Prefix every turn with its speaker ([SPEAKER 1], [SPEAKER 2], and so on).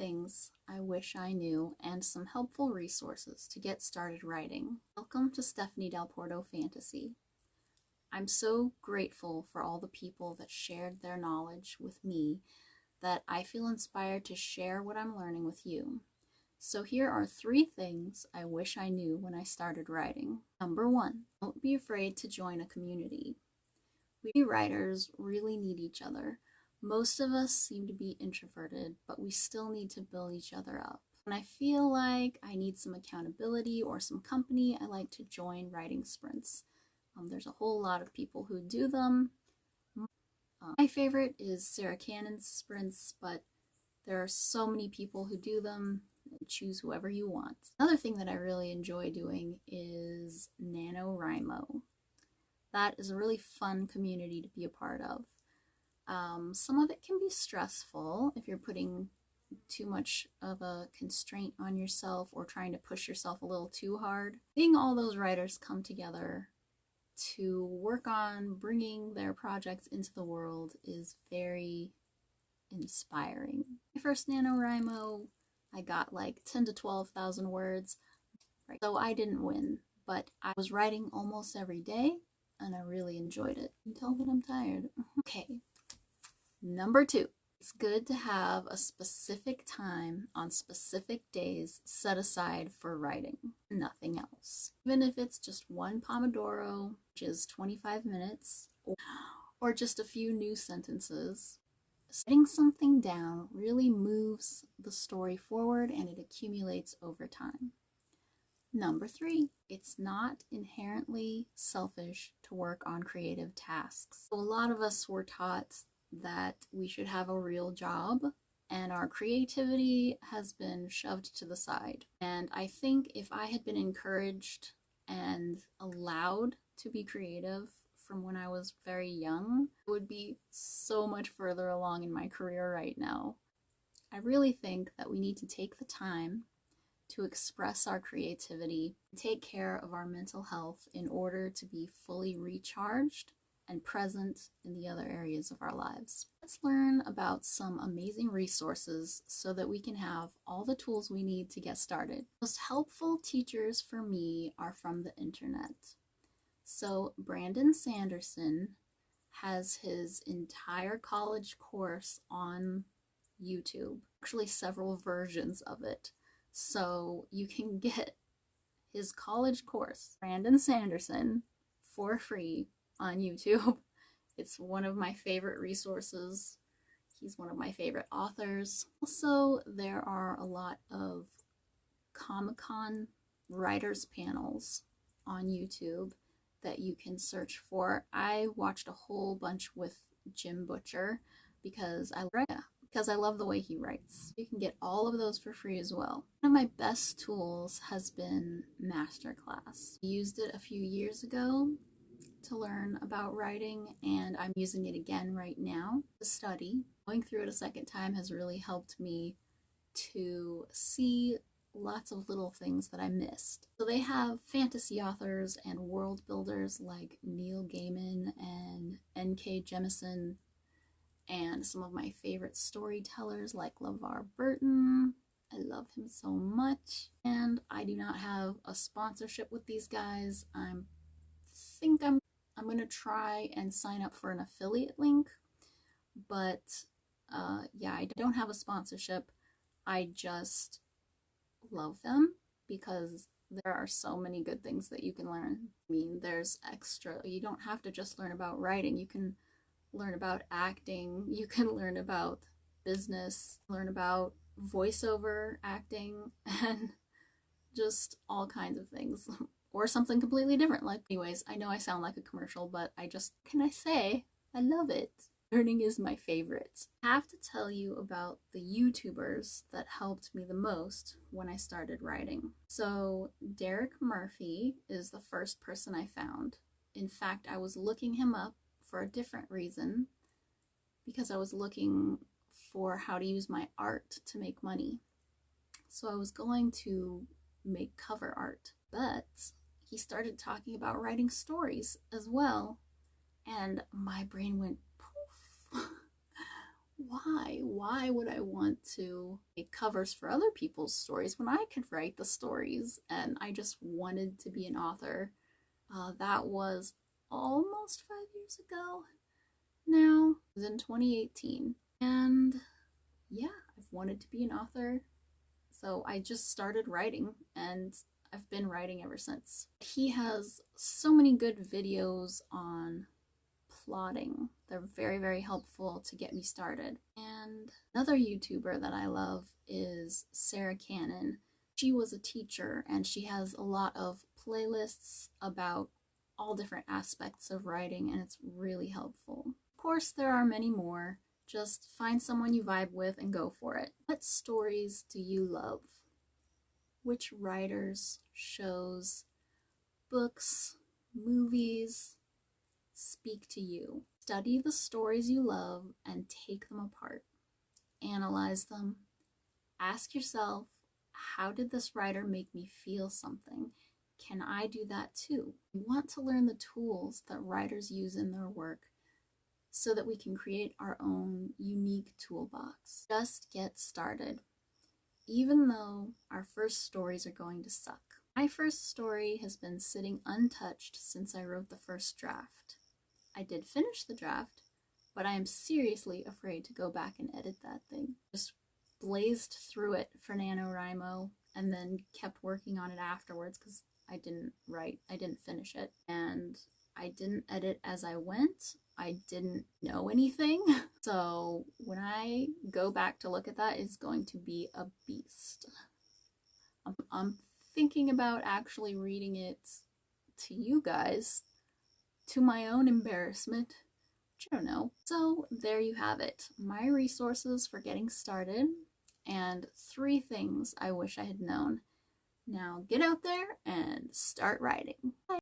[SPEAKER 1] things I wish I knew and some helpful resources to get started writing. Welcome to Stephanie Del Porto Fantasy. I'm so grateful for all the people that shared their knowledge with me that I feel inspired to share what I'm learning with you. So here are 3 things I wish I knew when I started writing. Number 1, don't be afraid to join a community. We writers really need each other. Most of us seem to be introverted, but we still need to build each other up. When I feel like I need some accountability or some company, I like to join writing sprints. There's a whole lot of people who do them. My favorite is Sarah Cannon's sprints, but there are so many people who do them. Choose whoever you want. Another thing that I really enjoy doing is NaNoWriMo. That is a really fun community to be a part of. Some of it can be stressful if you're putting too much of a constraint on yourself or trying to push yourself a little too hard. Seeing all those writers come together to work on bringing their projects into the world is very inspiring. My first NaNoWriMo, I got like 10 to 12,000 words. Right. So I didn't win, but I was writing almost every day and I really enjoyed it. You can tell that I'm tired. Okay. Number 2, it's good to have a specific time on specific days set aside for writing. Nothing else. Even if it's just one Pomodoro, which is 25 minutes, or just a few new sentences. Writing something down really moves the story forward and it accumulates over time. Number 3, it's not inherently selfish to work on creative tasks. So a lot of us were taught that we should have a real job and our creativity has been shoved to the side. And I think if I had been encouraged and allowed to be creative from when I was very young, I would be so much further along in my career right now. I really think that we need to take the time to express our creativity, take care of our mental health in order to be fully recharged and present in the other areas of our lives. Let's learn about some amazing resources so that we can have all the tools we need to get started. The most helpful teachers for me are from the internet. So Brandon Sanderson has his entire college course on YouTube, actually several versions of it. So you can get his college course, Brandon Sanderson, for free on YouTube. It's one of my favorite resources. He's one of my favorite authors. Also, there are a lot of Comic-Con writers panels on YouTube that you can search for. I watched a whole bunch with Jim Butcher because I love the way he writes. You can get all of those for free as well. One of my best tools has been Masterclass. I used it a few years ago to learn about writing and I'm using it again right now to study. Going through it a second time has really helped me to see lots of little things that I missed. So they have fantasy authors and world builders like Neil Gaiman and N.K. Jemisin, and some of my favorite storytellers like LeVar Burton. I love him so much. And I do not have a sponsorship with these guys. I'm going to try and sign up for an affiliate link. But yeah, I don't have a sponsorship. I just love them because there are so many good things that you can learn. I mean, there's extra. You don't have to just learn about writing. You can learn about acting. You can learn about business, learn about voiceover acting, and just all kinds of things. Or something completely different. Like, anyways, I know I sound like a commercial, but can I say, I love it. Learning is my favorite. I have to tell you about the YouTubers that helped me the most when I started writing. So Derek Murphy is the first person I found. In fact, I was looking him up for a different reason because I was looking for how to use my art to make money. So I was going to make cover art, but he started talking about writing stories as well, and my brain went poof. Why would I want to make covers for other people's stories when I could write the stories? And I just wanted to be an author. That was almost 5 years ago now. It was in 2018. And yeah, I've wanted to be an author. So I just started writing and I've been writing ever since. He has so many good videos on plotting. They're very, very helpful to get me started. And another YouTuber that I love is Sarah Cannon. She was a teacher and she has a lot of playlists about all different aspects of writing, and it's really helpful. Of course, there are many more. Just find someone you vibe with and go for it. What stories do you love? Which writers, shows, books, movies speak to you? Study the stories you love and take them apart. Analyze them. Ask yourself, how did this writer make me feel something? Can I do that too? We want to learn the tools that writers use in their work so that we can create our own unique toolbox. Just get started, even though our first stories are going to suck. My first story has been sitting untouched since I wrote the first draft. I did finish the draft, but I am seriously afraid to go back and edit that thing. Just blazed through it for NaNoWriMo and then kept working on it afterwards because I didn't finish it. And I didn't edit as I went. I didn't know anything. So when I go back to look at that, it's going to be a beast. I'm thinking about actually reading it to you guys, to my own embarrassment, which I don't know. So there you have it. My resources for getting started and 3 things I wish I had known. Now get out there and start writing. Bye.